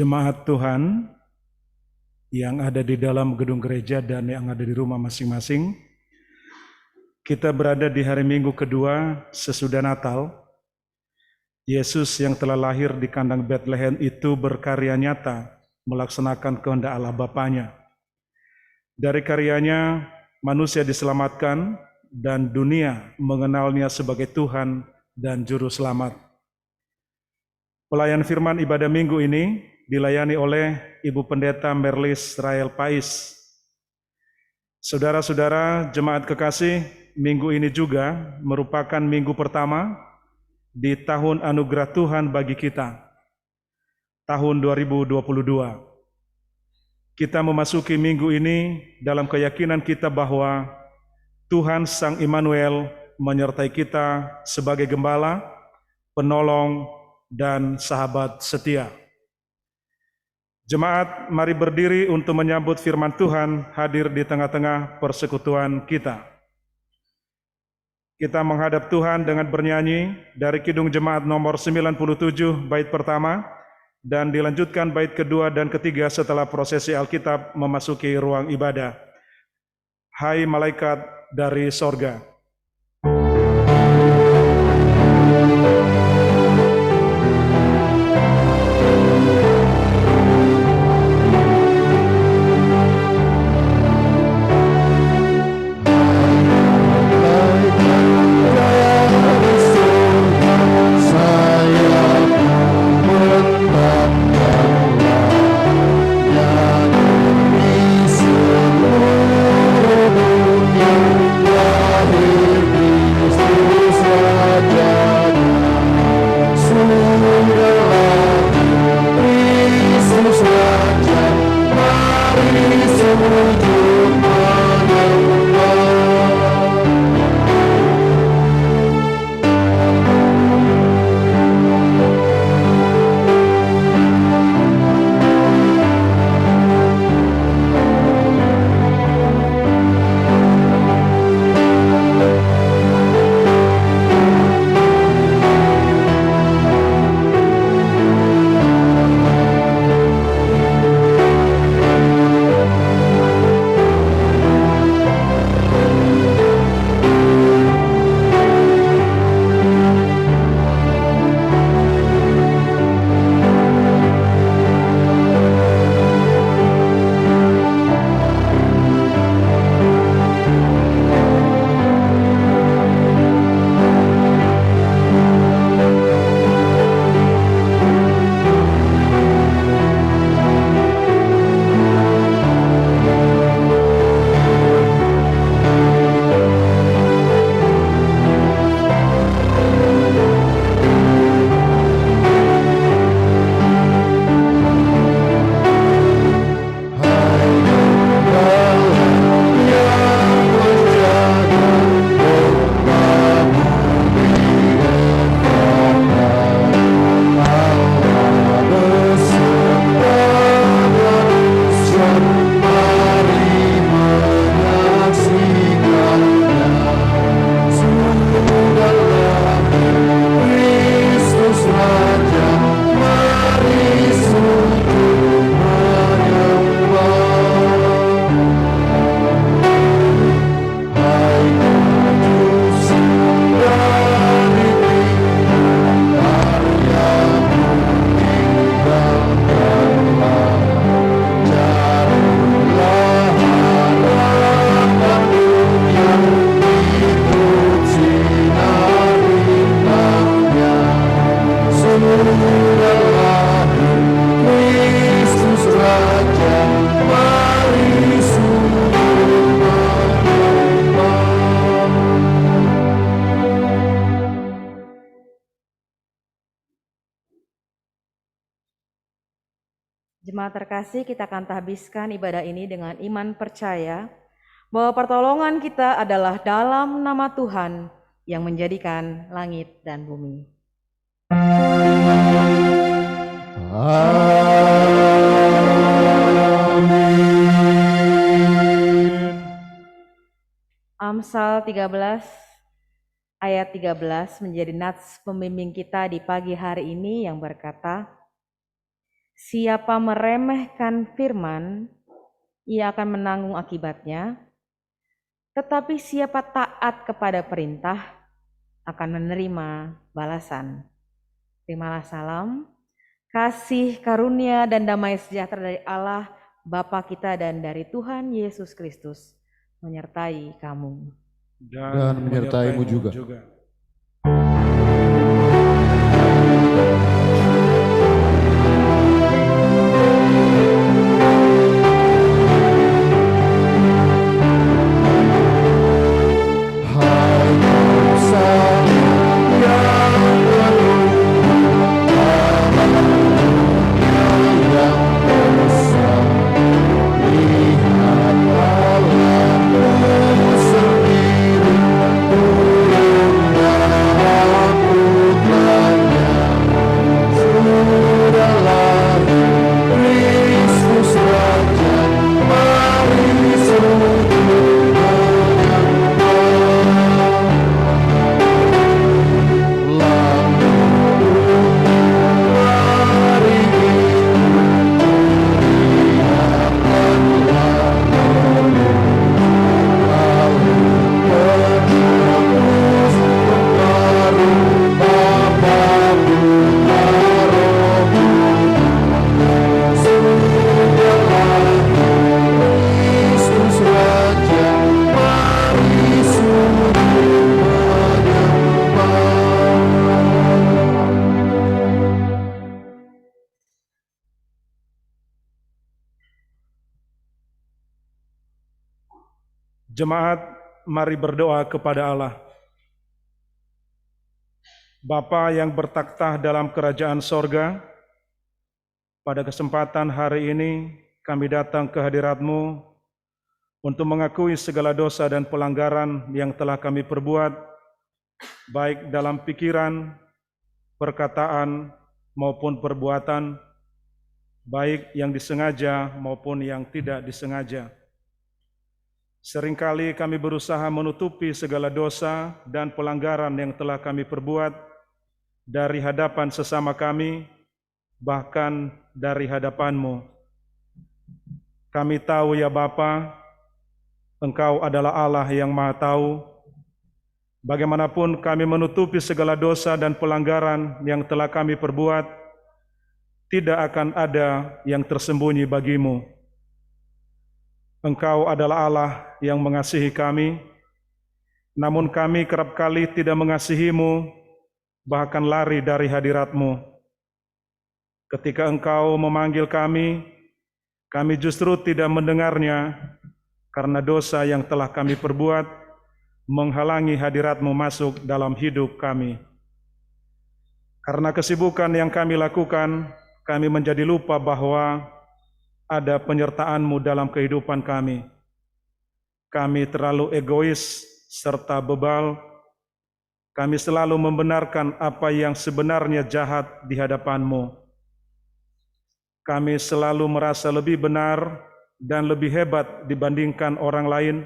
Jemaat Tuhan yang ada di dalam gedung gereja dan yang ada di rumah masing-masing. Kita berada di hari Minggu kedua sesudah Natal. Yesus yang telah lahir di kandang Bethlehem itu berkarya nyata melaksanakan kehendak Allah Bapanya. Dari karyanya manusia diselamatkan dan dunia mengenalnya sebagai Tuhan dan Juru Selamat. Pelayan firman ibadah minggu ini dilayani oleh Ibu Pendeta Merlis Rael Pais. Saudara-saudara jemaat kekasih, minggu ini juga merupakan minggu pertama di tahun anugerah Tuhan bagi kita, tahun 2022. Kita memasuki minggu ini dalam keyakinan kita bahwa Tuhan Sang Immanuel menyertai kita sebagai gembala, penolong, dan sahabat setia. Jemaat, mari berdiri untuk menyambut firman Tuhan hadir di tengah-tengah persekutuan kita. Kita menghadap Tuhan dengan bernyanyi dari Kidung Jemaat nomor 97 bait pertama dan dilanjutkan bait kedua dan ketiga setelah prosesi Alkitab memasuki ruang ibadah. Hai malaikat dari sorga. Jemaat terkasih, kita akan habiskan ibadah ini dengan iman percaya bahwa pertolongan kita adalah dalam nama Tuhan yang menjadikan langit dan bumi. Amin. Amsal 13 ayat 13 menjadi nats pembimbing kita di pagi hari ini yang berkata, Siapa meremehkan firman, ia akan menanggung akibatnya. Tetapi siapa taat kepada perintah, akan menerima balasan. Terimalah salam, kasih karunia dan damai sejahtera dari Allah, Bapa kita dan dari Tuhan Yesus Kristus menyertai kamu. Dan menyertaimu juga. Jemaat, mari berdoa kepada Allah. Bapa yang bertakhta dalam kerajaan sorga, pada kesempatan hari ini kami datang ke hadirat-Mu untuk mengakui segala dosa dan pelanggaran yang telah kami perbuat, baik dalam pikiran, perkataan, maupun perbuatan, baik yang disengaja maupun yang tidak disengaja. Seringkali kami berusaha menutupi segala dosa dan pelanggaran yang telah kami perbuat dari hadapan sesama kami, bahkan dari hadapan-Mu. Kami tahu ya Bapa, Engkau adalah Allah yang Maha Tahu. Bagaimanapun kami menutupi segala dosa dan pelanggaran yang telah kami perbuat, tidak akan ada yang tersembunyi bagi-Mu. Engkau adalah Allah yang mengasihi kami, namun kami kerap kali tidak mengasihi-Mu, bahkan lari dari hadirat-Mu. Ketika Engkau memanggil kami justru tidak mendengarnya, karena dosa yang telah kami perbuat menghalangi hadirat-Mu masuk dalam hidup kami. Karena kesibukan yang kami lakukan, kami menjadi lupa bahwa ada penyertaan-Mu dalam kehidupan kami. Kami terlalu egois serta bebal. Kami selalu membenarkan apa yang sebenarnya jahat di hadapan-Mu. Kami selalu merasa lebih benar dan lebih hebat dibandingkan orang lain.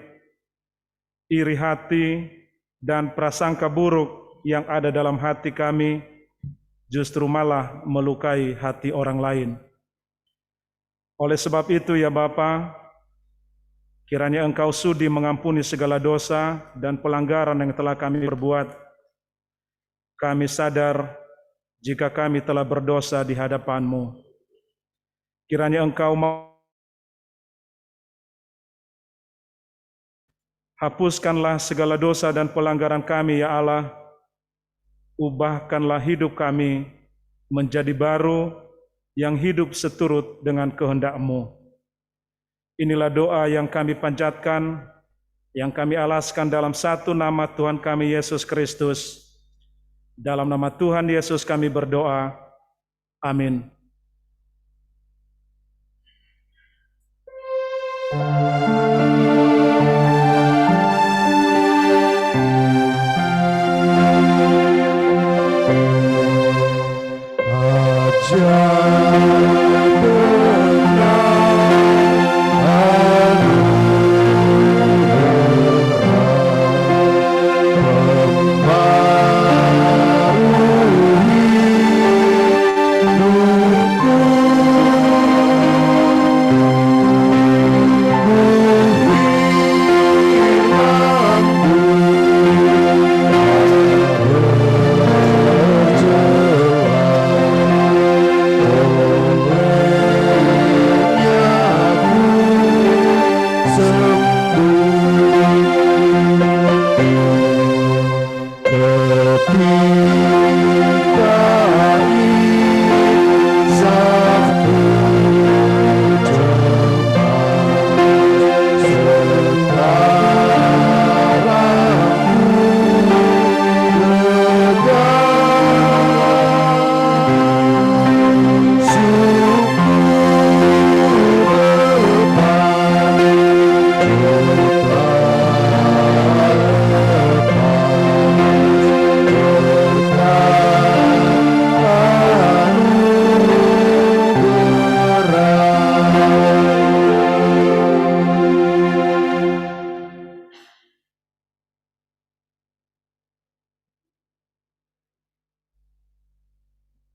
Iri hati dan prasangka buruk yang ada dalam hati kami justru malah melukai hati orang lain. Oleh sebab itu ya Bapa, kiranya Engkau sudi mengampuni segala dosa dan pelanggaran yang telah kami perbuat. Kami sadar jika kami telah berdosa di hadapan-Mu. Kiranya Engkau hapuskanlah segala dosa dan pelanggaran kami ya Allah. Ubahkanlah hidup kami menjadi baru, yang hidup seturut dengan kehendak-Mu. Inilah doa yang kami panjatkan, yang kami alaskan dalam satu nama Tuhan kami Yesus Kristus. Dalam nama Tuhan Yesus kami berdoa. Amin. Anugerah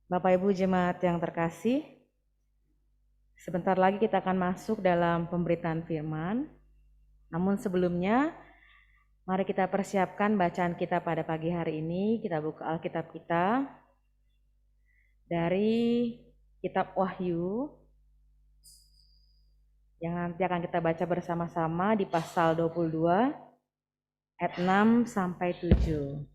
Bapak Ibu jemaat yang terkasih, sebentar lagi kita akan masuk dalam pemberitaan firman. Namun sebelumnya, mari kita persiapkan bacaan kita pada pagi hari ini. Kita buka Alkitab kita dari Kitab Wahyu yang nanti akan kita baca bersama-sama di pasal 22 ayat 6 sampai 7.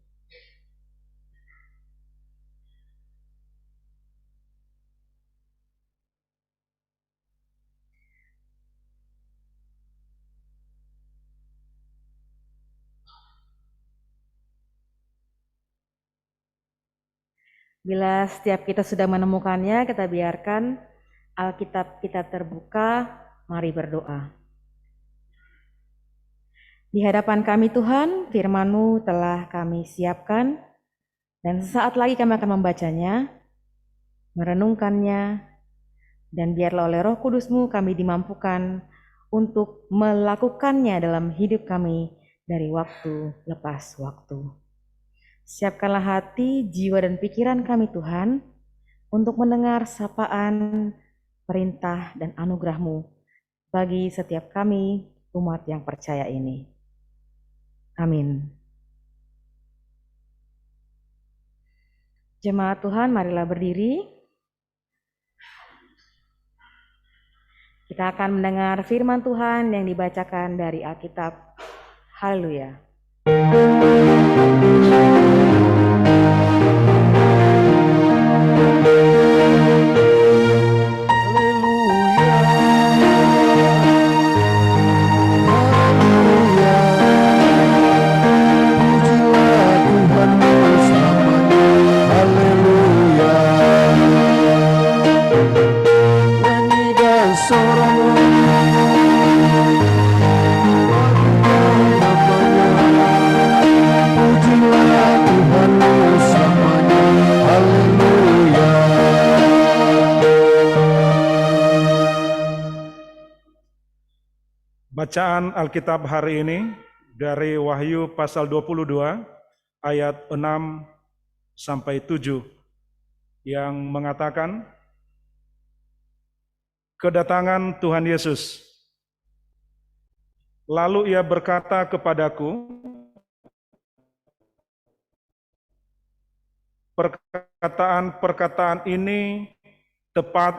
Bila setiap kita sudah menemukannya, kita biarkan Alkitab kita terbuka, mari berdoa. Di hadapan kami Tuhan, firman-Mu telah kami siapkan, dan sesaat lagi kami akan membacanya, merenungkannya, dan biarlah oleh Roh Kudus-Mu kami dimampukan untuk melakukannya dalam hidup kami dari waktu lepas waktu. Siapkanlah hati, jiwa, dan pikiran kami Tuhan untuk mendengar sapaan, perintah, dan anugerah-Mu bagi setiap kami umat yang percaya ini. Amin. Jemaat Tuhan, marilah berdiri. Kita akan mendengar firman Tuhan yang dibacakan dari Alkitab. Haleluya. Bacaan Alkitab hari ini dari Wahyu pasal 22 ayat 6 sampai 7 yang mengatakan, kedatangan Tuhan Yesus. Lalu ia berkata kepadaku, perkataan-perkataan ini tepat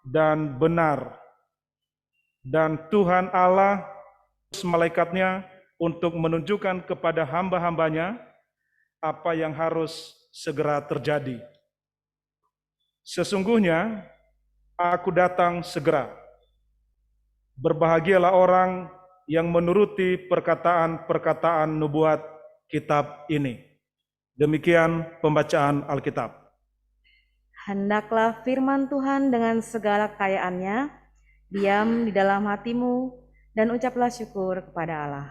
dan benar. Dan Tuhan Allah malaikatnya untuk menunjukkan kepada hamba-hambanya apa yang harus segera terjadi. Sesungguhnya aku datang segera. Berbahagialah orang yang menuruti perkataan-perkataan nubuat kitab ini. Demikian pembacaan Alkitab. Hendaklah firman Tuhan dengan segala kekayaannya diam di dalam hatimu, dan ucaplah syukur kepada Allah.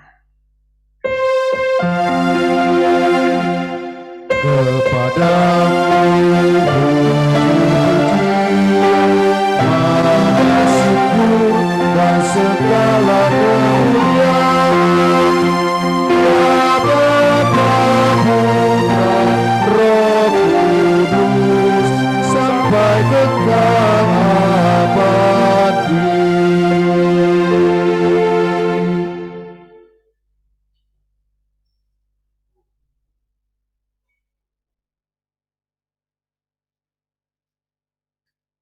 Dan segala kemuliaan Bapa, Putra, Roh Kudus sampai kekal abadi.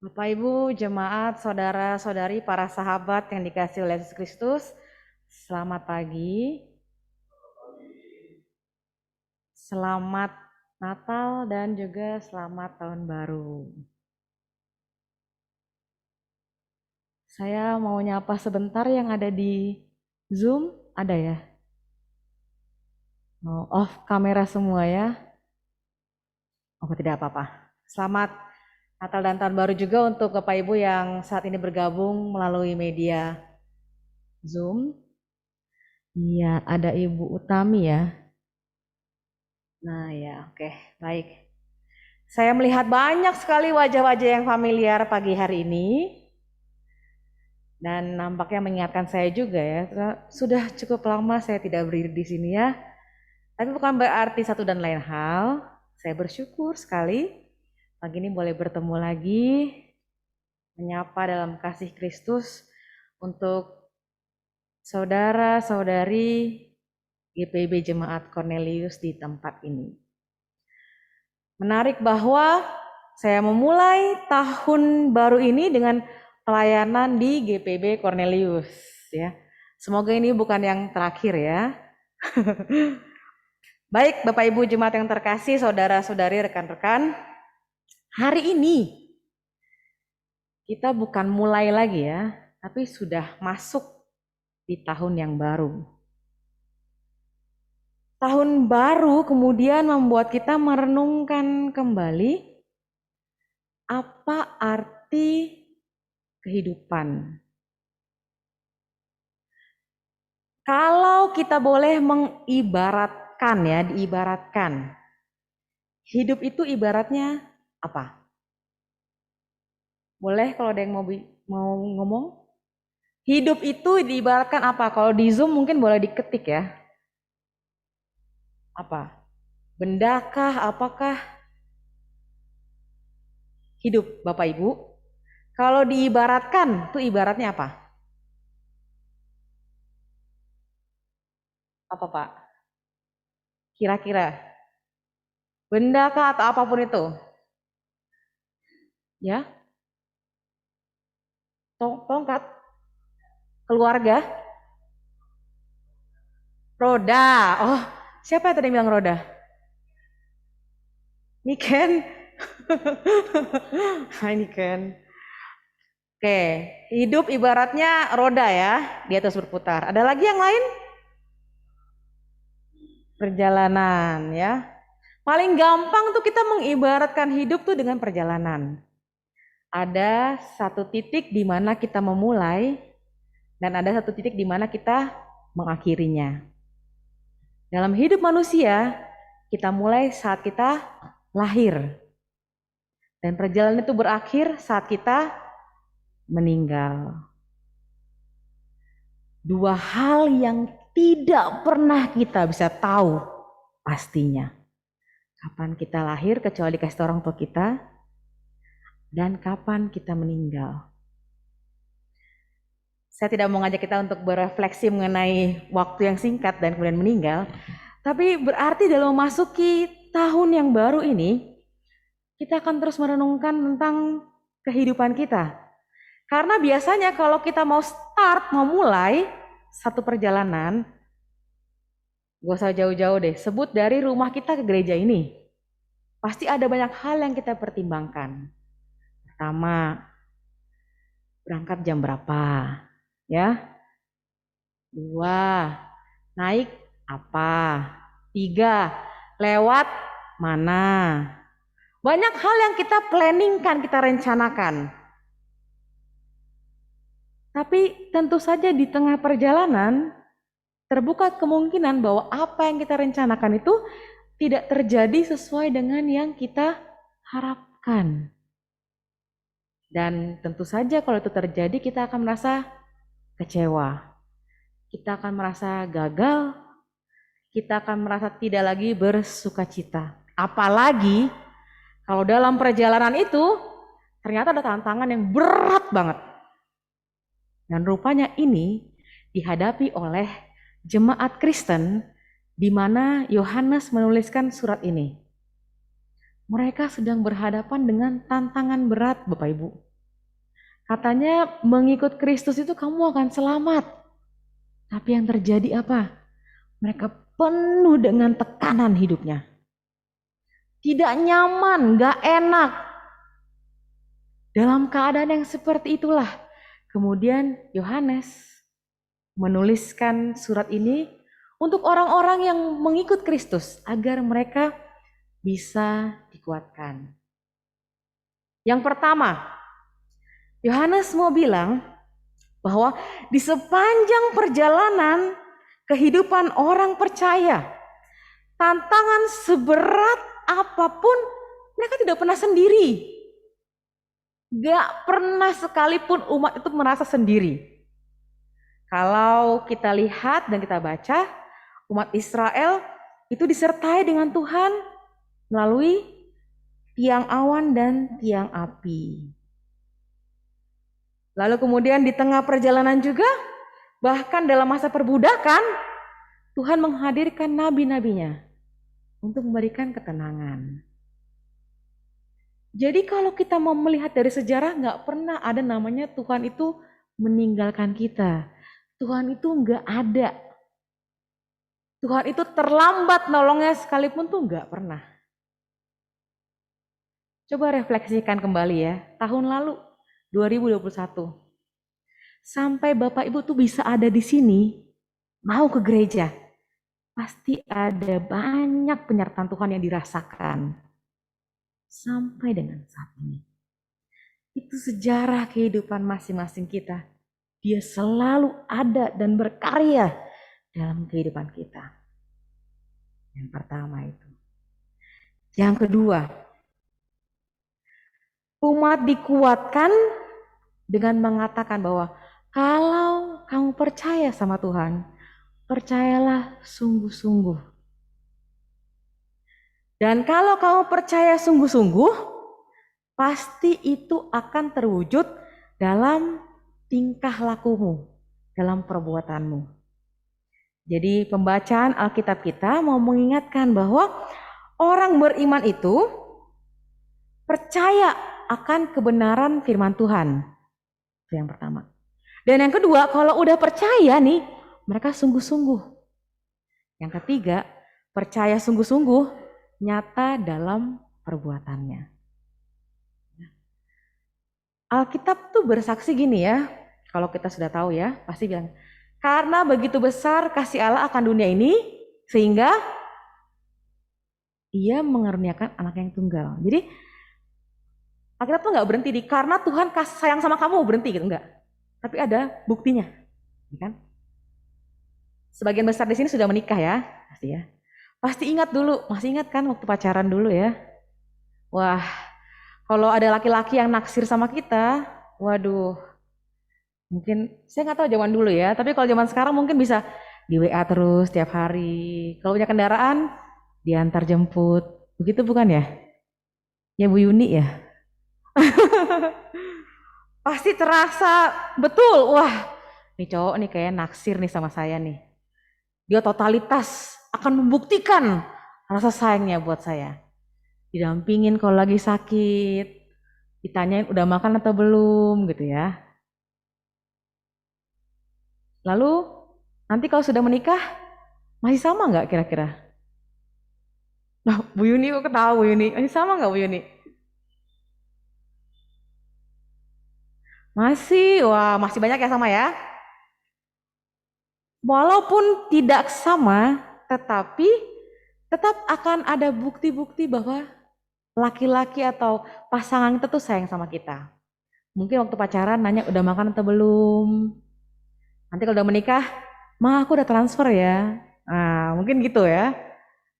Bapak Ibu, jemaat, saudara-saudari, para sahabat yang dikasihi oleh Yesus Kristus, Selamat pagi. Selamat Natal dan juga selamat Tahun Baru. Saya mau nyapa sebentar yang ada di Zoom, ada ya? Oh, off kamera semua ya? Oh, tidak apa-apa. Selamat Natal dan Tahun Baru juga untuk Bapak Ibu yang saat ini bergabung melalui media Zoom. Iya, ada Ibu Utami ya. Nah ya, oke, baik. Saya melihat banyak sekali wajah-wajah yang familiar pagi hari ini. Dan nampaknya mengingatkan saya juga ya, sudah cukup lama saya tidak berdiri di sini ya. Tapi bukan berarti satu dan lain hal. Saya bersyukur sekali pagi ini boleh bertemu lagi, menyapa dalam kasih Kristus untuk saudara-saudari GPIB Jemaat Cornelius di tempat ini. Menarik bahwa saya memulai tahun baru ini dengan pelayanan di GPIB Cornelius ya. Semoga ini bukan yang terakhir ya. Baik Bapak Ibu Jemaat yang terkasih, saudara-saudari, rekan-rekan. Hari ini kita bukan mulai lagi ya, tapi sudah masuk di tahun yang baru. Tahun baru kemudian membuat kita merenungkan kembali apa arti kehidupan. Kalau kita boleh mengibaratkan ya, diibaratkan. Hidup itu ibaratnya apa? Boleh kalau ada yang mau ngomong? Hidup itu diibaratkan apa? Kalau di Zoom mungkin boleh diketik ya. Apa? Bendakah? Apakah? Hidup Bapak Ibu. Kalau diibaratkan, itu ibaratnya apa? Apa Pak? Kira-kira? Bendakah atau apapun itu? Ya? Tongkat? Keluarga? Roda? Oh, siapa yang tadi bilang roda? Niken? Hai Niken. Oke, hidup ibaratnya roda ya, di atas berputar. Ada lagi yang lain? Perjalanan ya. Paling gampang tuh kita mengibaratkan hidup tuh dengan perjalanan. Ada satu titik di mana kita memulai dan ada satu titik di mana kita mengakhirinya. Dalam hidup manusia, kita mulai saat kita lahir. Dan perjalanan itu berakhir saat kita meninggal. Dua hal yang tidak pernah kita bisa tahu pastinya. Kapan kita lahir kecuali dikasih orang tua kita, dan kapan kita meninggal. Saya tidak mau ngajak kita untuk berefleksi mengenai waktu yang singkat dan kemudian meninggal, tapi berarti dalam memasuki tahun yang baru ini, kita akan terus merenungkan tentang kehidupan kita. Karena biasanya kalau kita mau mulai satu perjalanan, gak usah jauh-jauh deh, sebut dari rumah kita ke gereja ini. Pasti ada banyak hal yang kita pertimbangkan. Pertama, berangkat jam berapa? Ya. 2, naik apa? 3, lewat mana? Banyak hal yang kita planningkan, kita rencanakan. Tapi tentu saja di tengah perjalanan terbuka kemungkinan bahwa apa yang kita rencanakan itu tidak terjadi sesuai dengan yang kita harapkan. Dan tentu saja kalau itu terjadi kita akan merasa kecewa. Kita akan merasa gagal. Kita akan merasa tidak lagi bersukacita. Apalagi kalau dalam perjalanan itu ternyata ada tantangan yang berat banget. Dan rupanya ini dihadapi oleh jemaat Kristen di mana Yohanes menuliskan surat ini. Mereka sedang berhadapan dengan tantangan berat, Bapak Ibu. Katanya mengikut Kristus itu kamu akan selamat. Tapi yang terjadi apa? Mereka penuh dengan tekanan hidupnya. Tidak nyaman, gak enak. Dalam keadaan yang seperti itulah, kemudian Yohanes menuliskan surat ini untuk orang-orang yang mengikut Kristus agar mereka bisa dikuatkan. Yang pertama, Yohanes mau bilang bahwa di sepanjang perjalanan kehidupan orang percaya, tantangan seberat apapun mereka tidak pernah sendiri. Gak pernah sekalipun umat itu merasa sendiri. Kalau kita lihat dan kita baca, umat Israel itu disertai dengan Tuhan melalui tiang awan dan tiang api. Lalu kemudian di tengah perjalanan juga, bahkan dalam masa perbudakan, Tuhan menghadirkan nabi-nabinya untuk memberikan ketenangan. Jadi kalau kita mau melihat dari sejarah, gak pernah ada namanya Tuhan itu meninggalkan kita. Tuhan itu gak ada. Tuhan itu terlambat nolongnya sekalipun tuh gak pernah. Coba refleksikan kembali ya, tahun lalu 2021. Sampai Bapak Ibu tuh bisa ada di sini, mau ke gereja. Pasti ada banyak penyertaan Tuhan yang dirasakan. Sampai dengan saat ini. Itu sejarah kehidupan masing-masing kita. Dia selalu ada dan berkarya dalam kehidupan kita. Yang pertama itu. Yang kedua, umat dikuatkan dengan mengatakan bahwa kalau kamu percaya sama Tuhan, percayalah sungguh-sungguh. Dan kalau kamu percaya sungguh-sungguh, pasti itu akan terwujud dalam tingkah lakumu, dalam perbuatanmu. Jadi pembacaan Alkitab kita mau mengingatkan bahwa orang beriman itu percaya akan kebenaran firman Tuhan. Itu yang pertama. Dan yang kedua, kalau udah percaya nih, mereka sungguh-sungguh. Yang ketiga, percaya sungguh-sungguh nyata dalam perbuatannya. Alkitab tuh bersaksi gini ya, kalau kita sudah tahu ya, pasti bilang, karena begitu besar kasih Allah akan dunia ini, sehingga Ia mengaruniakan anak yang tunggal. Jadi Alkitab tuh nggak berhenti di karena Tuhan sayang sama kamu berhenti gitu, enggak. Tapi ada buktinya, kan? Sebagian besar di sini sudah menikah ya, pasti ya. Pasti ingat dulu, masih ingat kan waktu pacaran dulu ya? Wah, kalau ada laki-laki yang naksir sama kita, waduh, mungkin saya nggak tahu zaman dulu ya, tapi kalau zaman sekarang mungkin bisa di WA terus tiap hari. Kalau punya kendaraan, diantar jemput, begitu bukan ya? Ya Bu Yuni ya? Pasti terasa betul, wah, nih cowok nih kayak naksir nih sama saya nih. Dia totalitas akan membuktikan rasa sayangnya buat saya. Didampingin kalau lagi sakit, ditanyain udah makan atau belum gitu ya. Lalu nanti kalau sudah menikah, masih sama nggak kira-kira? Nah, Bu Yuni kok ketawa Bu Yuni? Masih sama nggak Bu Yuni? Masih, wah masih banyak ya sama ya. Walaupun tidak sama, tetapi tetap akan ada bukti-bukti bahwa laki-laki atau pasangan itu tuh sayang sama kita. Mungkin waktu pacaran nanya udah makan atau belum. Nanti kalau udah menikah, Ma aku udah transfer ya. Nah mungkin gitu ya.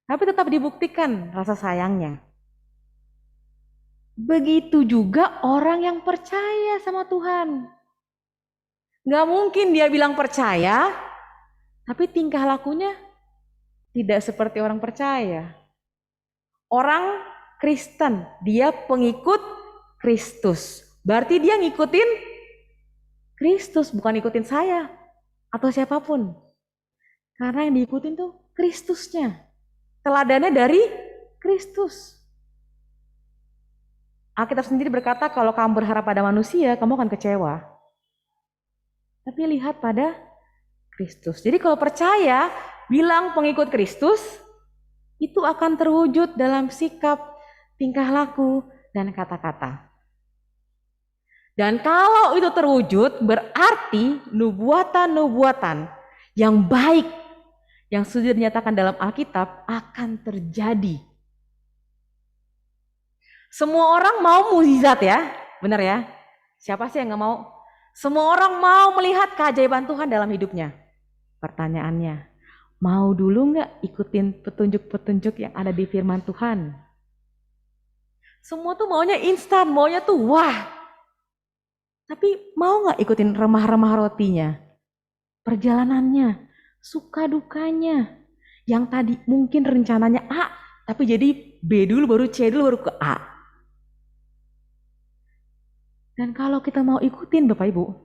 Tapi tetap dibuktikan rasa sayangnya. Begitu juga orang yang percaya sama Tuhan. Gak mungkin dia bilang percaya, tapi tingkah lakunya tidak seperti orang percaya. Orang Kristen, dia pengikut Kristus. Berarti dia ngikutin Kristus, bukan ngikutin saya atau siapapun. Karena yang diikutin tuh Kristusnya. Teladannya dari Kristus. Alkitab sendiri berkata kalau kamu berharap pada manusia, kamu akan kecewa. Tapi lihat pada Kristus. Jadi kalau percaya, bilang pengikut Kristus, itu akan terwujud dalam sikap, tingkah laku, dan kata-kata. Dan kalau itu terwujud, berarti nubuatan-nubuatan yang baik, yang sudah dinyatakan dalam Alkitab akan terjadi. Semua orang mau mukjizat ya, benar ya? Siapa sih yang gak mau? Semua orang mau melihat keajaiban Tuhan dalam hidupnya. Pertanyaannya, mau dulu gak ikutin petunjuk-petunjuk yang ada di firman Tuhan? Semua tuh maunya instan, maunya tuh wah. Tapi mau gak ikutin remah-remah rotinya? Perjalanannya, suka dukanya. Yang tadi mungkin rencananya A, tapi jadi B dulu, baru C dulu, baru ke A. Dan kalau kita mau ikutin Bapak Ibu,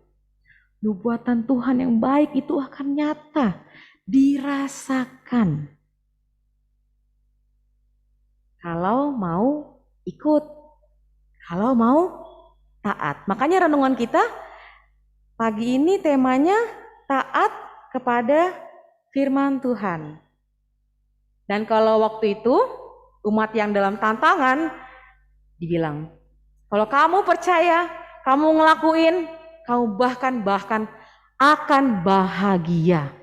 nubuatan Tuhan yang baik itu akan nyata, dirasakan. Kalau mau ikut, kalau mau taat. Makanya renungan kita pagi ini temanya taat kepada firman Tuhan. Dan kalau waktu itu umat yang dalam tantangan dibilang, kalau kamu percaya, kamu ngelakuin, kamu bahkan akan bahagia.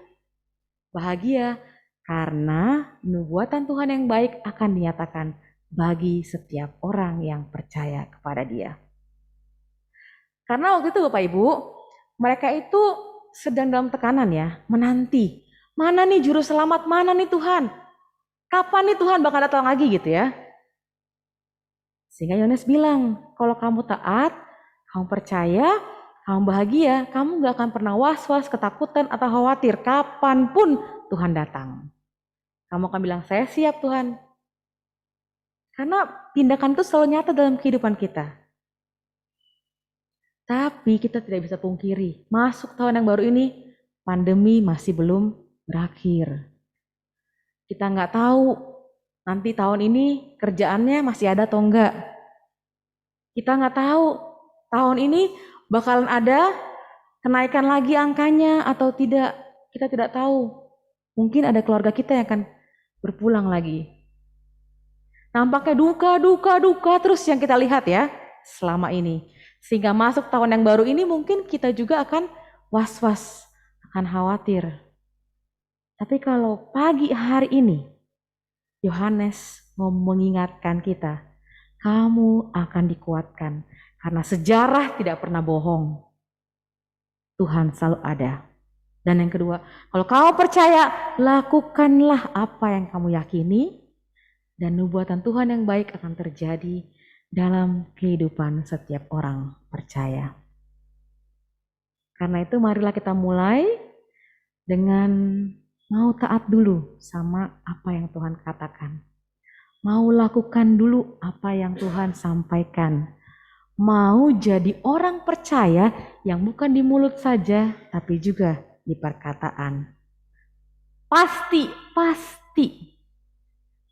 Bahagia karena nubuatan Tuhan yang baik akan dinyatakan bagi setiap orang yang percaya kepada Dia. Karena waktu itu Bapak Ibu, mereka itu sedang dalam tekanan ya, menanti. Mana nih juru selamat, mana nih Tuhan? Kapan nih Tuhan bakal datang lagi gitu ya? Sehingga Yohanes bilang, kalau kamu taat, kamu percaya, kamu bahagia, kamu gak akan pernah was-was, ketakutan, atau khawatir kapanpun Tuhan datang. Kamu akan bilang, saya siap Tuhan. Karena tindakan itu selalu nyata dalam kehidupan kita. Tapi kita tidak bisa pungkiri, masuk tahun yang baru ini, pandemi masih belum berakhir. Kita nggak tahu nanti tahun ini kerjaannya masih ada atau enggak. Kita nggak tahu tahun ini bakalan ada kenaikan lagi angkanya atau tidak. Kita tidak tahu. Mungkin ada keluarga kita yang akan berpulang lagi. Nampaknya duka terus yang kita lihat ya selama ini. Sehingga masuk tahun yang baru ini mungkin kita juga akan was-was, akan khawatir. Tapi kalau pagi hari ini, Yohanes mau mengingatkan kita, kamu akan dikuatkan. Karena sejarah tidak pernah bohong. Tuhan selalu ada. Dan yang kedua, kalau kamu percaya, lakukanlah apa yang kamu yakini. Dan nubuatan Tuhan yang baik akan terjadi dalam kehidupan setiap orang percaya. Karena itu marilah kita mulai dengan mau taat dulu sama apa yang Tuhan katakan. Mau lakukan dulu apa yang Tuhan sampaikan. Mau jadi orang percaya yang bukan di mulut saja, tapi juga di perkataan. Pasti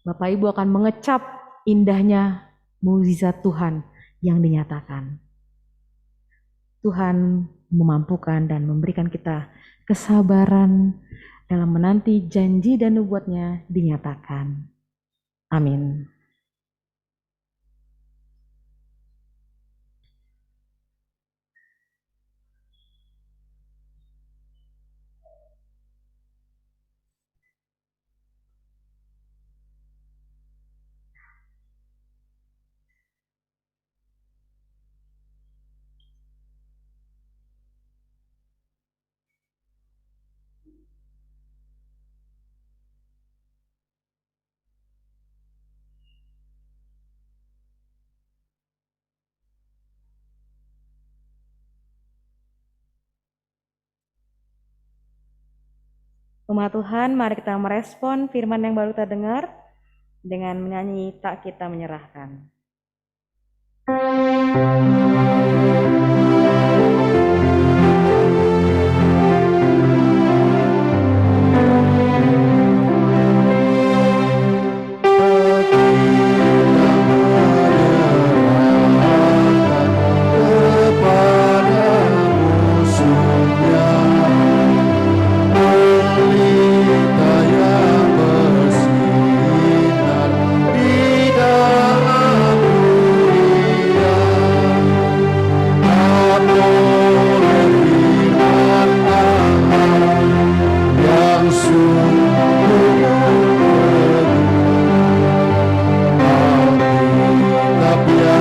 Bapak Ibu akan mengecap indahnya mukjizat Tuhan yang dinyatakan. Tuhan memampukan dan memberikan kita kesabaran dalam menanti janji dan nubuatnya dinyatakan. Amin. Umat Tuhan, mari kita merespon firman yang baru kita dengar dengan menyanyi Tak Kita Menyerahkan. Alkitab yang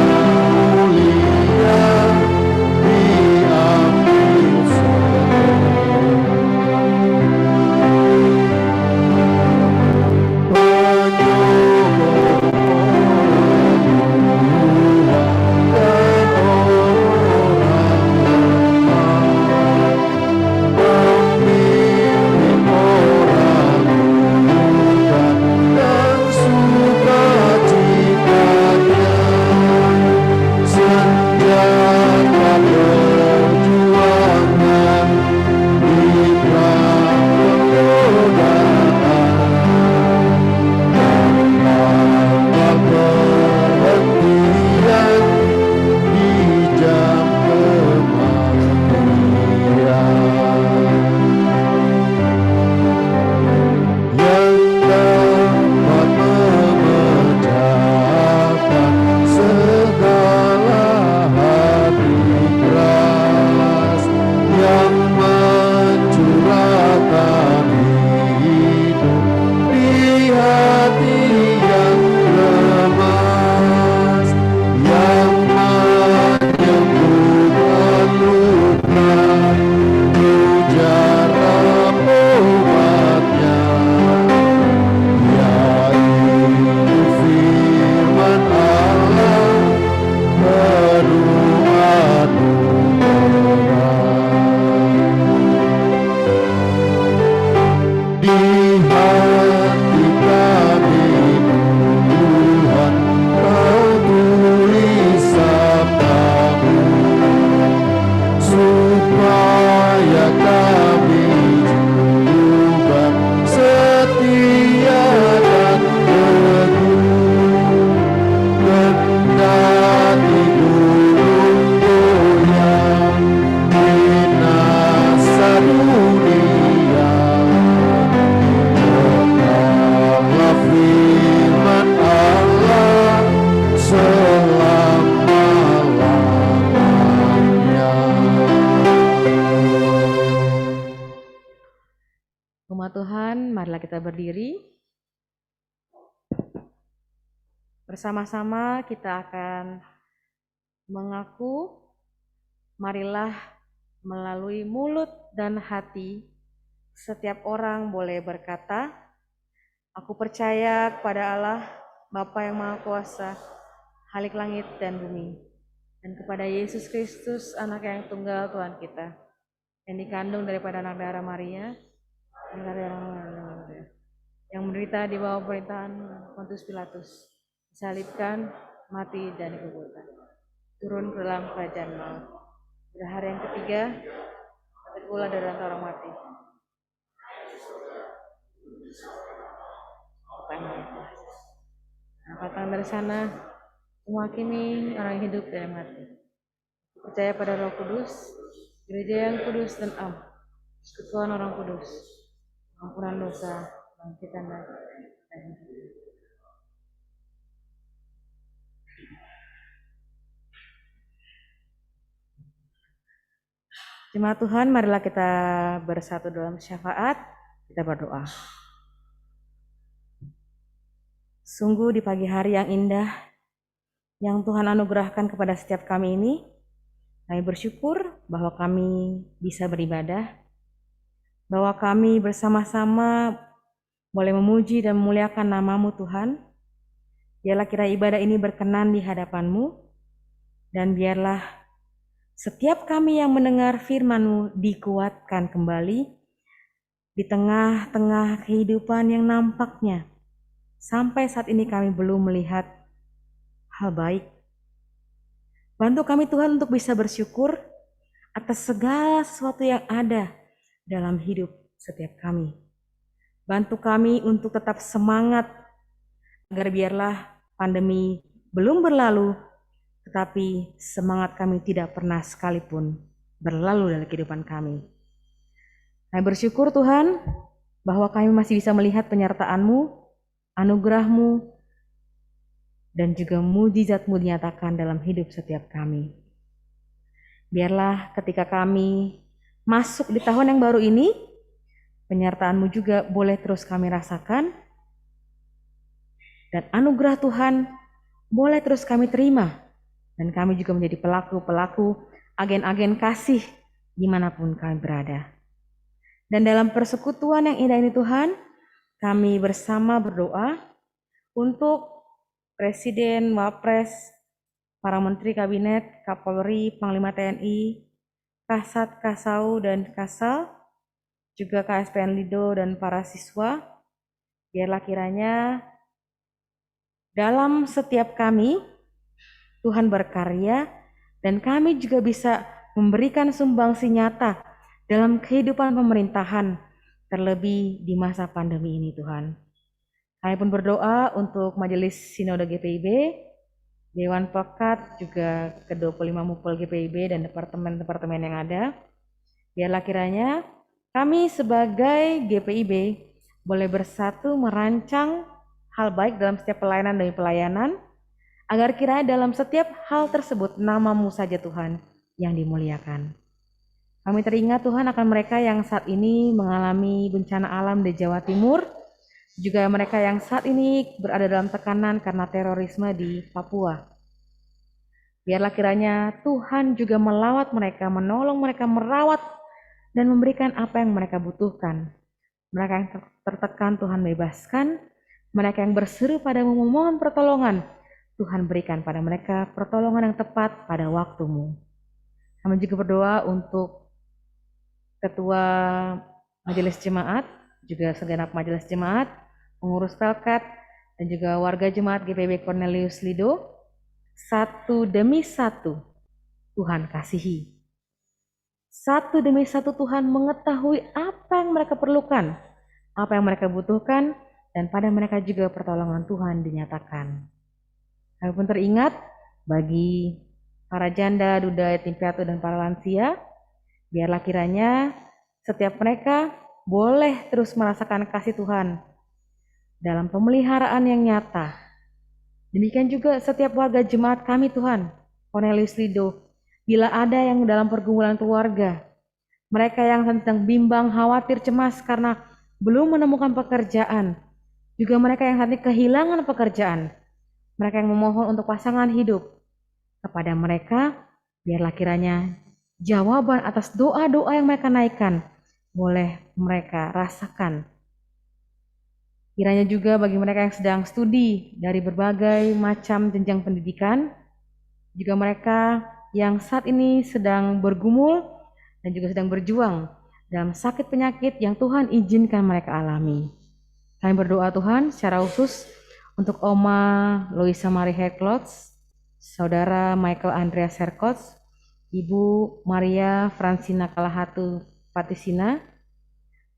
mulia diambil Umat Tuhan, marilah kita berdiri. Bersama-sama kita akan mengaku, marilah melalui mulut dan hati, setiap orang boleh berkata, aku percaya kepada Allah, Bapa yang Maha Kuasa, Khalik langit dan bumi, dan kepada Yesus Kristus, anak yang tunggal Tuhan kita, yang dikandung daripada anak darah Maria, yang menderita di bawah pemerintahan Pontius Pilatus, disalibkan, mati dan dikuburkan, turun ke dalam kerajaan maut. Pada hari yang ketiga, bangkit pula dari antara orang mati. Angkatan dari sana menghakimi orang yang hidup dan yang mati. Percaya pada Roh Kudus, gereja yang kudus dan am, persekutuan orang kudus, ampunan dosa, bangkitan dan hidup. Jemaat Tuhan, marilah kita bersatu dalam syafaat, kita berdoa. Sungguh di pagi hari yang indah, yang Tuhan anugerahkan kepada setiap kami ini, kami bersyukur bahwa kami bisa beribadah, bahwa kami bersama-sama boleh memuji dan memuliakan nama-Mu Tuhan. Biarlah kiranya ibadah ini berkenan di hadapan-Mu, dan biarlah setiap kami yang mendengar firman-Mu dikuatkan kembali di tengah-tengah kehidupan yang nampaknya sampai saat ini kami belum melihat hal baik. Bantu kami Tuhan untuk bisa bersyukur atas segala sesuatu yang ada dalam hidup setiap kami. Bantu kami untuk tetap semangat agar biarlah pandemi belum berlalu, tetapi semangat kami tidak pernah sekalipun berlalu dalam kehidupan kami. Kami bersyukur Tuhan bahwa kami masih bisa melihat penyertaan-Mu, anugerah-Mu, dan juga mujizat-Mu dinyatakan dalam hidup setiap kami. Biarlah ketika kami masuk di tahun yang baru ini, Penyertaan-Mu juga boleh terus kami rasakan, dan anugerah Tuhan boleh terus kami terima, dan kami juga menjadi pelaku-pelaku, agen-agen kasih dimanapun kami berada. Dan dalam persekutuan yang indah ini Tuhan, kami bersama berdoa untuk Presiden, Wapres, para Menteri Kabinet, Kapolri, Panglima TNI, Kasat, Kasau, dan Kasal, juga KSPN Lido dan para siswa. Biarlah kiranya dalam setiap kami, Tuhan berkarya, dan kami juga bisa memberikan sumbangsi nyata dalam kehidupan pemerintahan, terlebih di masa pandemi ini Tuhan. Kami pun berdoa untuk Majelis Sinode GPIB, Dewan Pekat, juga ke-25 Mupel GPIB dan departemen-departemen yang ada. Biarlah kiranya kami sebagai GPIB boleh bersatu merancang hal baik dalam setiap pelayanan demi pelayanan, agar kiranya dalam setiap hal tersebut nama-Mu saja Tuhan yang dimuliakan. Kami teringat Tuhan akan mereka yang saat ini mengalami bencana alam di Jawa Timur, juga mereka yang saat ini berada dalam tekanan karena terorisme di Papua. Biarlah kiranya Tuhan juga melawat mereka, menolong mereka, merawat dan memberikan apa yang mereka butuhkan. Mereka yang tertekan Tuhan bebaskan, mereka yang berseru padamu memohon pertolongan, Tuhan berikan pada mereka pertolongan yang tepat pada waktu-Mu. Kami juga berdoa untuk Ketua Majelis Jemaat, juga segenap Majelis Jemaat, pengurus Pelkat, dan juga warga Jemaat GPIB Cornelius Lido, satu demi satu Tuhan kasihi. Satu demi satu Tuhan mengetahui apa yang mereka perlukan, apa yang mereka butuhkan, dan pada mereka juga pertolongan Tuhan dinyatakan. Kami pun teringat bagi para janda, duda, yatim piatu, dan para lansia, biarlah kiranya setiap mereka boleh terus merasakan kasih Tuhan dalam pemeliharaan yang nyata. Demikian juga setiap warga jemaat kami Tuhan, Cornelius Lido, bila ada yang dalam pergumulan keluarga, mereka yang sedang bimbang, khawatir, cemas karena belum menemukan pekerjaan, juga mereka yang saat ini kehilangan pekerjaan, mereka yang memohon untuk pasangan hidup, kepada mereka biarlah kiranya jawaban atas doa-doa yang mereka naikkan boleh mereka rasakan. Kiranya juga bagi mereka yang sedang studi dari berbagai macam jenjang pendidikan, juga mereka yang saat ini sedang bergumul dan juga sedang berjuang dalam sakit penyakit yang Tuhan izinkan mereka alami. Kami berdoa Tuhan secara khusus untuk Oma Loisa Marie Herklots, Saudara Michael Andreas Herklots, Ibu Maria Francina Kalahatu Patisina,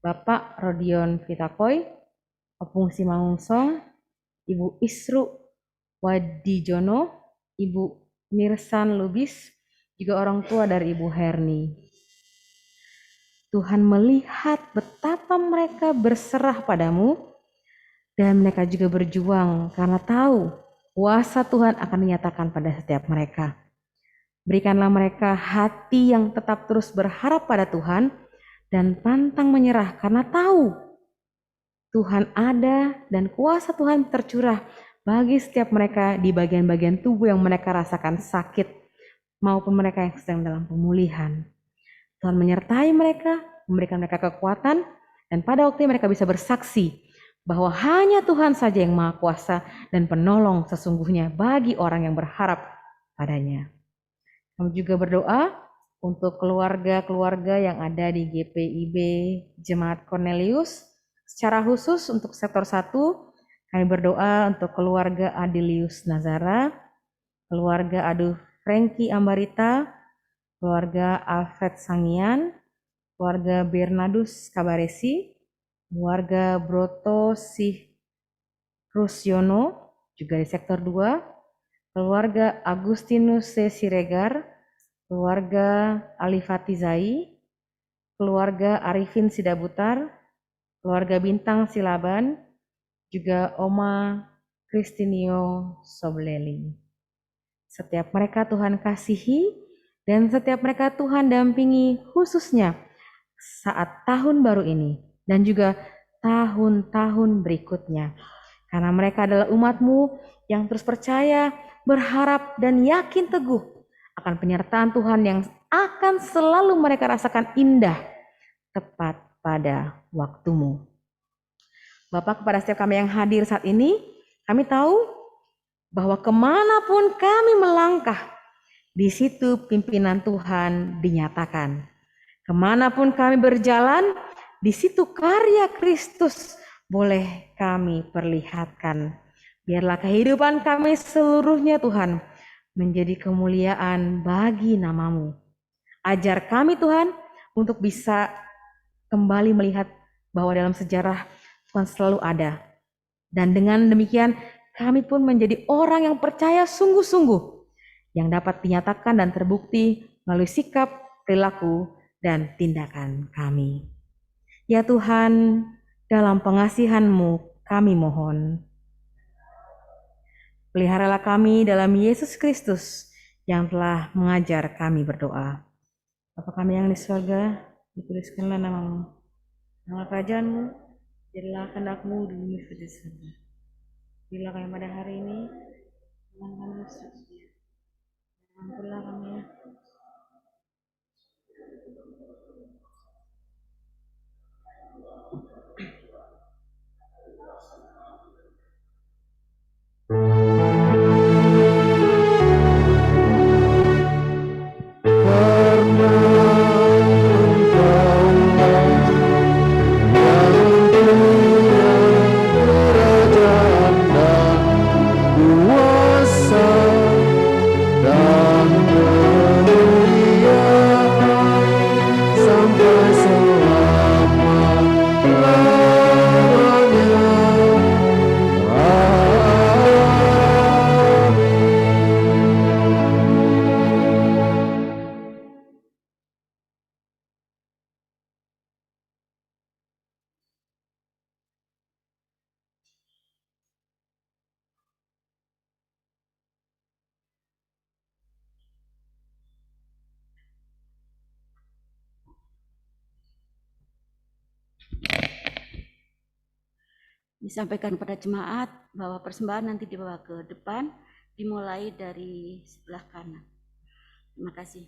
Bapak Rodion Vitakoy, Opung Simangunsong, Ibu Isru Wadijono, Ibu Mirsan Lubis, juga orang tua dari Ibu Herni. Tuhan melihat betapa mereka berserah padamu, dan mereka juga berjuang karena tahu kuasa Tuhan akan dinyatakan pada setiap mereka. Berikanlah mereka hati yang tetap terus berharap pada Tuhan dan pantang menyerah karena tahu Tuhan ada dan kuasa Tuhan tercurah bagi setiap mereka di bagian-bagian tubuh yang mereka rasakan sakit maupun mereka yang sedang dalam pemulihan. Tuhan menyertai mereka, memberikan mereka kekuatan, dan pada waktu mereka bisa bersaksi bahwa hanya Tuhan saja yang Maha Kuasa dan penolong sesungguhnya bagi orang yang berharap padanya. Kami juga berdoa untuk keluarga-keluarga yang ada di GPIB Jemaat Cornelius. Secara khusus untuk sektor 1, kami berdoa untuk keluarga Adilius Nazara, keluarga Adu Franky Ambarita, keluarga Alfred Sangian, keluarga Bernardus Kabaresi, keluarga Broto Sih Rusyono, juga di sektor 2, keluarga Agustinus C. Siregar, keluarga Alifati Zai, keluarga Arifin Sidabutar, keluarga Bintang Silaban, juga Oma Kristinio Sobleli. Setiap mereka Tuhan kasihi dan setiap mereka Tuhan dampingi khususnya saat tahun baru ini dan juga tahun-tahun berikutnya. Karena mereka adalah umat-Mu yang terus percaya, berharap, dan yakin teguh akan penyertaan Tuhan yang akan selalu mereka rasakan indah tepat pada waktu-Mu. Bapak, kepada setiap kami yang hadir saat ini, kami tahu bahwa kemanapun kami melangkah, di situ pimpinan Tuhan dinyatakan. Kemanapun kami berjalan, di situ karya Kristus boleh kami perlihatkan. Biarlah kehidupan kami seluruhnya Tuhan menjadi kemuliaan bagi nama-Mu. Ajar kami Tuhan untuk bisa kembali melihat bahwa dalam sejarah Tuhan selalu ada. Dan dengan demikian kami pun menjadi orang yang percaya sungguh-sungguh, yang dapat dinyatakan dan terbukti melalui sikap, perilaku, dan tindakan kami. Ya Tuhan, dalam pengasihan-Mu kami mohon. Peliharalah kami dalam Yesus Kristus yang telah mengajar kami berdoa. Bapa kami yang di surga, dituliskanlah nama-Mu. Nama kerajaan-Mu, jadilah kehendak-Mu di bumi seperti di surga. Bila kami pada hari ini, Tuhan kami setia. Ampunilah kami. Disampaikan kepada jemaat bahwa persembahan nanti dibawa ke depan, dimulai dari sebelah kanan. Terima kasih.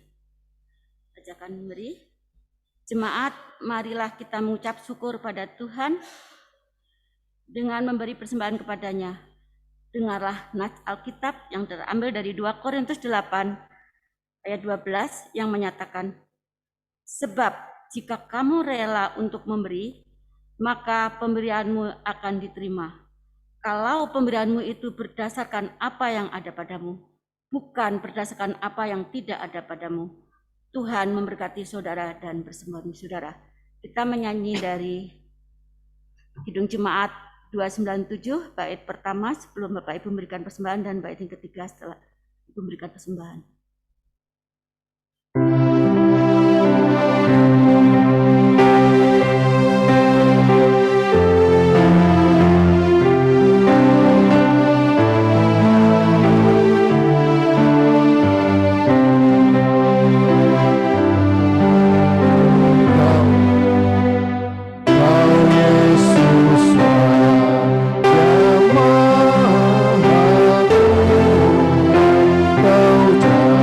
Ajakan memberi. Jemaat, marilah kita mengucap syukur pada Tuhan dengan memberi persembahan kepadanya. Dengarlah nats Alkitab yang terambil dari 2 Korintus 8 ayat 12 yang menyatakan, sebab jika kamu rela untuk memberi, maka pemberianmu akan diterima. Kalau pemberianmu itu berdasarkan apa yang ada padamu, bukan berdasarkan apa yang tidak ada padamu. Tuhan memberkati saudara dan persembahan saudara. Kita menyanyi dari Kidung Jemaat 297, bait pertama sebelum Bapak Ibu memberikan persembahan, dan bait yang ketiga setelah Ibu memberikan persembahan. Kau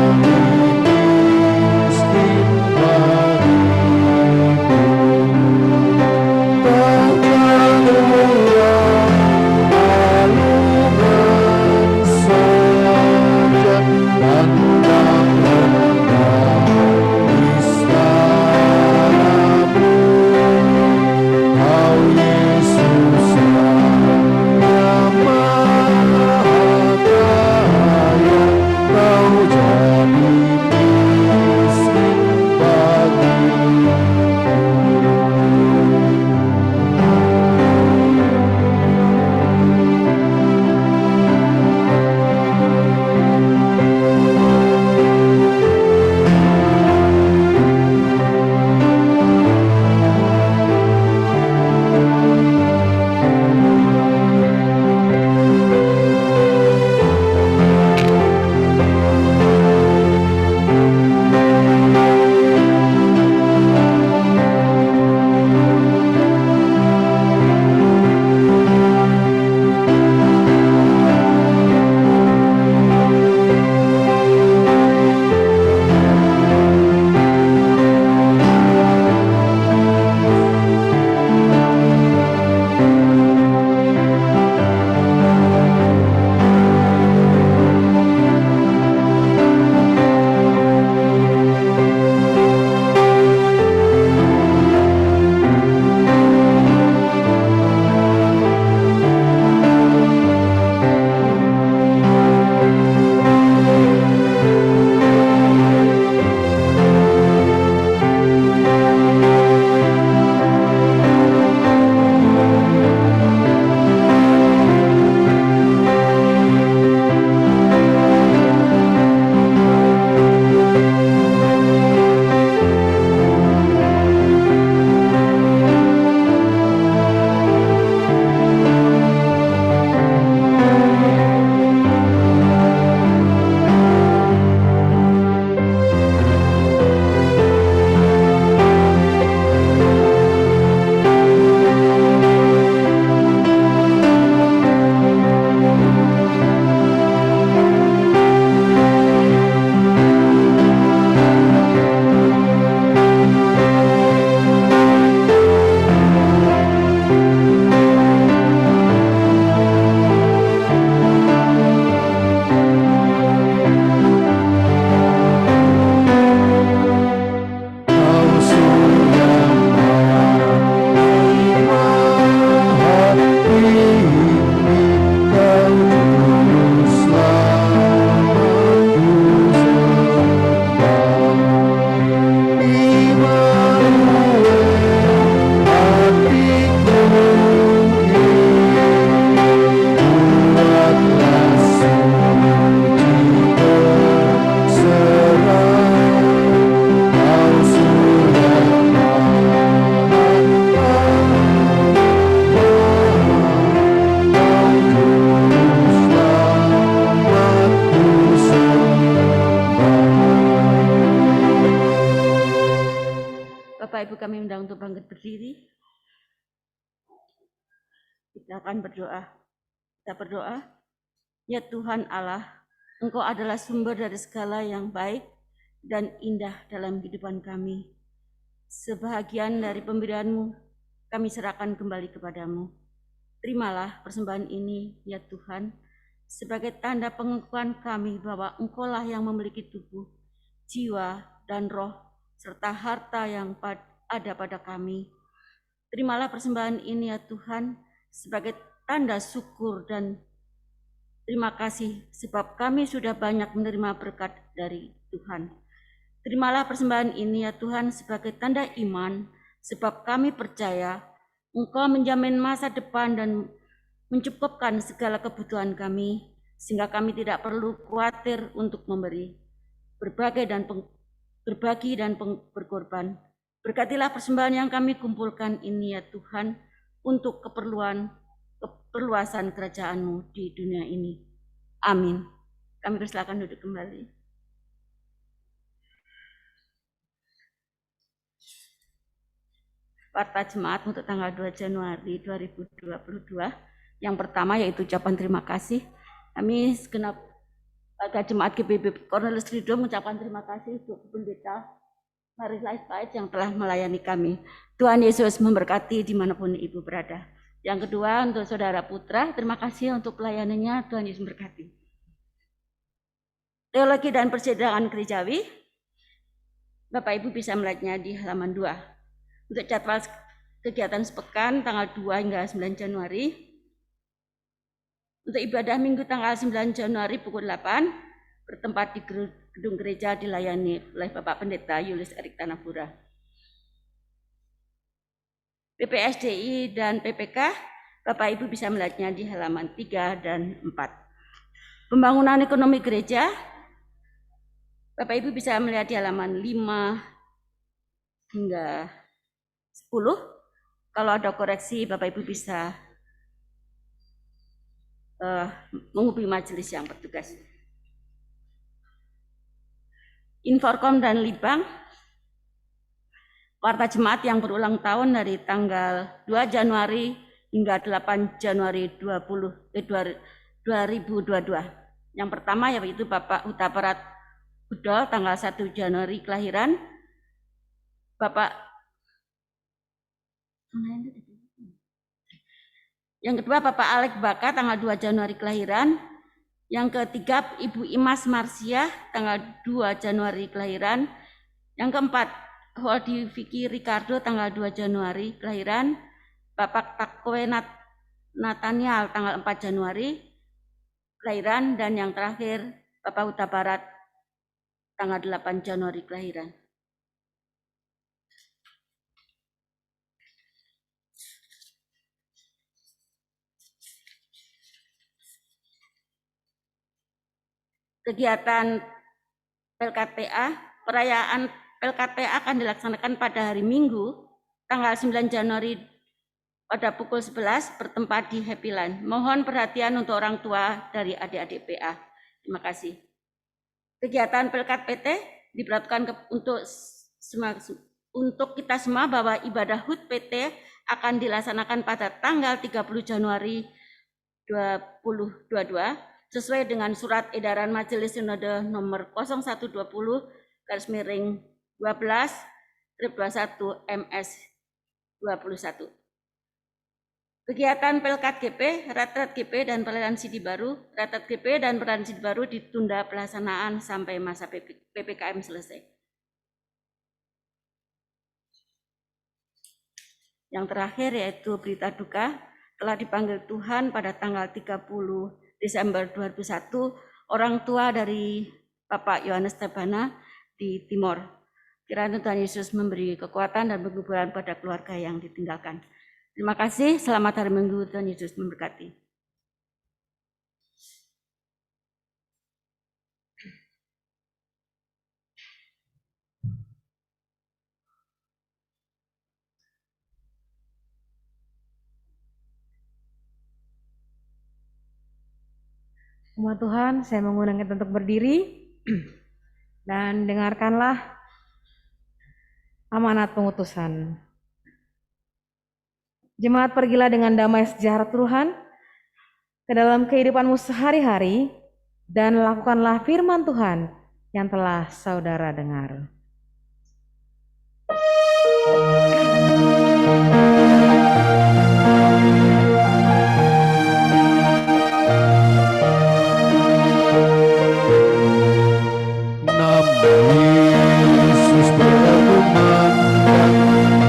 akan berdoa. Kita berdoa. Ya Tuhan Allah, Engkau adalah sumber dari segala yang baik dan indah dalam kehidupan kami. Sebahagian dari pemberian-Mu kami serahkan kembali kepadamu. Terimalah persembahan ini, ya Tuhan, sebagai tanda pengakuan kami bahwa Engkaulah yang memiliki tubuh, jiwa, dan roh, serta harta yang ada pada kami. Terimalah persembahan ini, ya Tuhan, sebagai tanda syukur dan terima kasih sebab kami sudah banyak menerima berkat dari Tuhan. Terimalah persembahan ini, ya Tuhan, sebagai tanda iman, sebab kami percaya Engkau menjamin masa depan dan mencukupkan segala kebutuhan kami, sehingga kami tidak perlu khawatir untuk memberi, berbagi dan berkorban. Berkatilah persembahan yang kami kumpulkan ini, ya Tuhan, untuk keperluasan kerajaan-Mu di dunia ini. Amin. Kami persilakan duduk kembali. Warta Jemaat untuk tanggal 2 Januari 2022. Yang pertama yaitu ucapan terima kasih. Kami segenap warga Jemaat GBB Cornelis Ridho mengucapkan terima kasih untuk Pendeta Marilais Pait yang telah melayani kami. Tuhan Yesus memberkati dimanapun Ibu berada. Yang kedua untuk Saudara Putra, terima kasih untuk pelayanannya. Tuhan Yesus memberkati. Teologi dan Persidangan Gerejawi, Bapak Ibu bisa melihatnya di halaman 2. Untuk jadwal kegiatan sepekan tanggal 2 hingga 9 Januari. Untuk ibadah minggu tanggal 9 Januari pukul 8 bertempat di gedung gereja dilayani oleh Bapak Pendeta Yulius Erik Tanapura. PPSDI dan PPK, Bapak Ibu bisa melihatnya di halaman 3 dan 4. Pembangunan ekonomi gereja, Bapak Ibu bisa melihat di halaman 5 hingga 10. Kalau ada koreksi, Bapak Ibu bisa menghubungi majelis yang bertugas. Inforkom dan Libang, Warta Jemaat yang berulang tahun dari tanggal 2 Januari hingga 8 Januari 2022. Yang pertama yaitu Bapak Huta Barat Budol tanggal 1 Januari kelahiran. Yang kedua Bapak Alek Baka tanggal 2 Januari kelahiran. Yang ketiga Ibu Imas Marsia tanggal 2 Januari kelahiran. Yang keempat Holdi Vicky Ricardo tanggal 2 Januari kelahiran. Bapak Takwe Nathaniel tanggal 4 Januari kelahiran. Dan yang terakhir Bapak Huta Barat tanggal 8 Januari kelahiran. Kegiatan PLKTA, perayaan PLKTA akan dilaksanakan pada hari Minggu, tanggal 9 Januari pada pukul 11 bertempat di Happy Land. Mohon perhatian untuk orang tua dari adik-adik PA. Terima kasih. Kegiatan PLKPT diperhatikan untuk kita semua bahwa ibadah HUT PT akan dilaksanakan pada tanggal 30 Januari 2022 sesuai dengan surat edaran Majelis Sinode nomor 0120/12/21 MS 21. Kegiatan Pelkat GP, Ratrat GP dan Perayaan Sidi Baru, Ratrat GP dan Perayaan Sidi Baru ditunda pelaksanaan sampai masa PPKM selesai. Yang terakhir yaitu berita duka, telah dipanggil Tuhan pada tanggal 30 Desember 2001 orang tua dari Bapak Yohanes Tabana di Timor. Kiranya Tuhan Yesus memberi kekuatan dan penghiburan pada keluarga yang ditinggalkan. Terima kasih, selamat hari Minggu, Tuhan Yesus memberkati. Umat Tuhan, saya mengundang kita untuk berdiri dan dengarkanlah amanat pengutusan. Jemaat, pergilah dengan damai sejahtera Tuhan ke dalam kehidupanmu sehari-hari dan lakukanlah firman Tuhan yang telah saudara dengar. Yesus berkumandang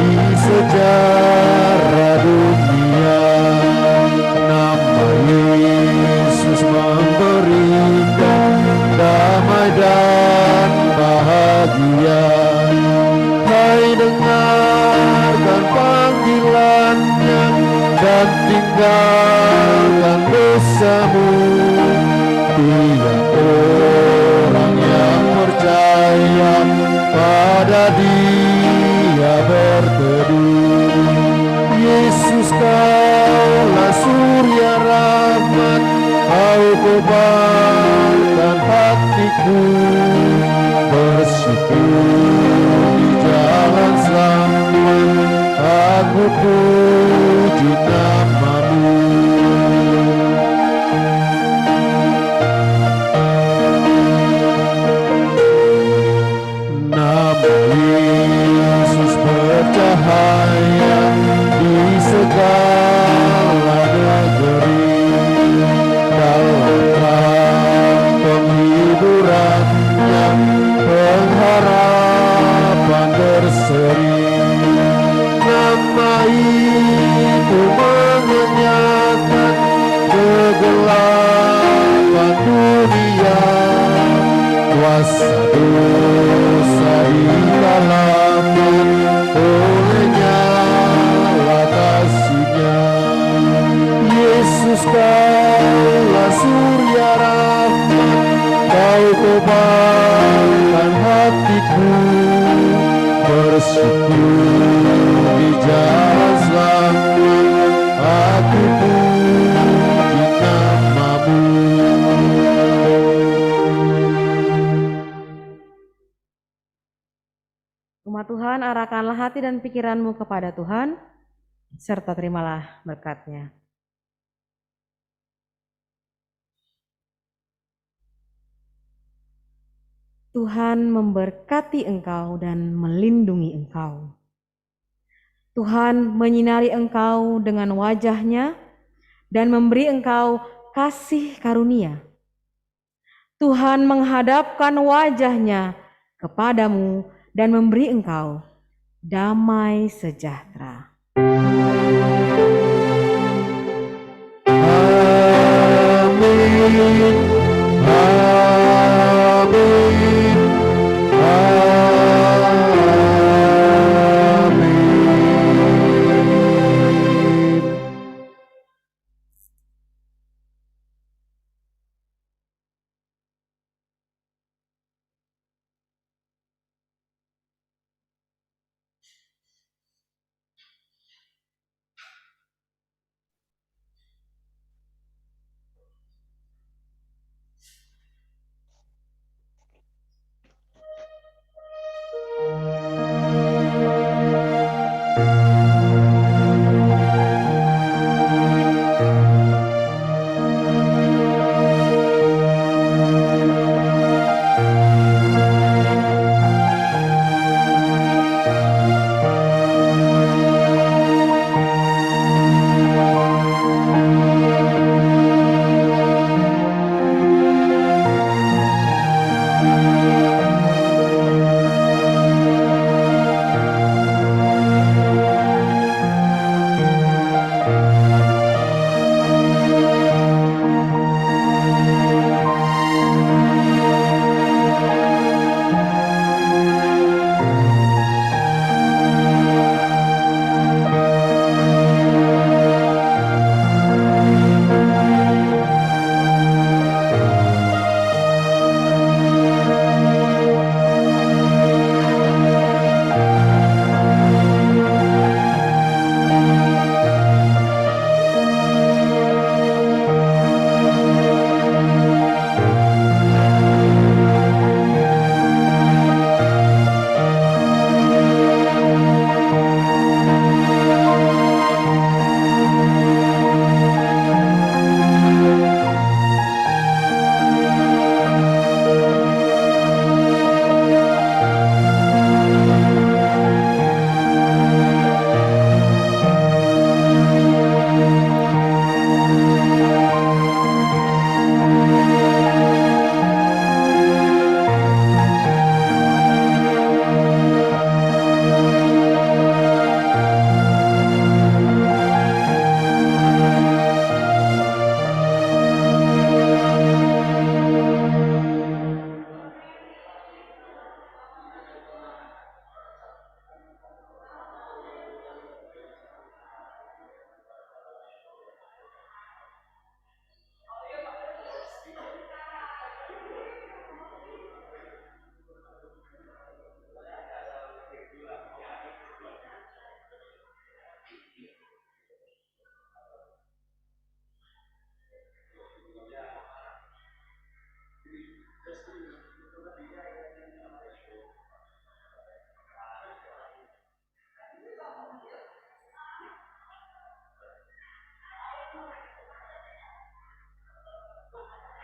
di sejarah dunia. Nama Yesus memberikan damai dan bahagia. Hai, dengarkan panggilannya dan tinggalkan dosamu. Tiap orang yang percaya pada Dia berteduh. Yesus, kaulah surya rahmat, Kau kobarkan hatiku. Bersyukur di jalan selamat, aku puji nama-Mu. Yesus bercahaya di segala negeri. Dalam terang penghiburannya, pengharapan berseri. Nama itu mengenyangkan kegelapan dunia. Kuasa dosa dikalahkan olehnya lah kasih-Nya. Yesus, kaulah surya rahmat, Kau kobarkan hatiku. Bersyukur di jalan selamat, aku puji nama-Mu. Umat Tuhan, arahkanlah hati dan pikiranmu kepada Tuhan, serta terimalah berkat-Nya. Tuhan memberkati engkau dan melindungi engkau. Tuhan menyinari engkau dengan wajah-Nya dan memberi engkau kasih karunia. Tuhan menghadapkan wajah-Nya kepadamu dan memberi engkau damai sejahtera. Amin.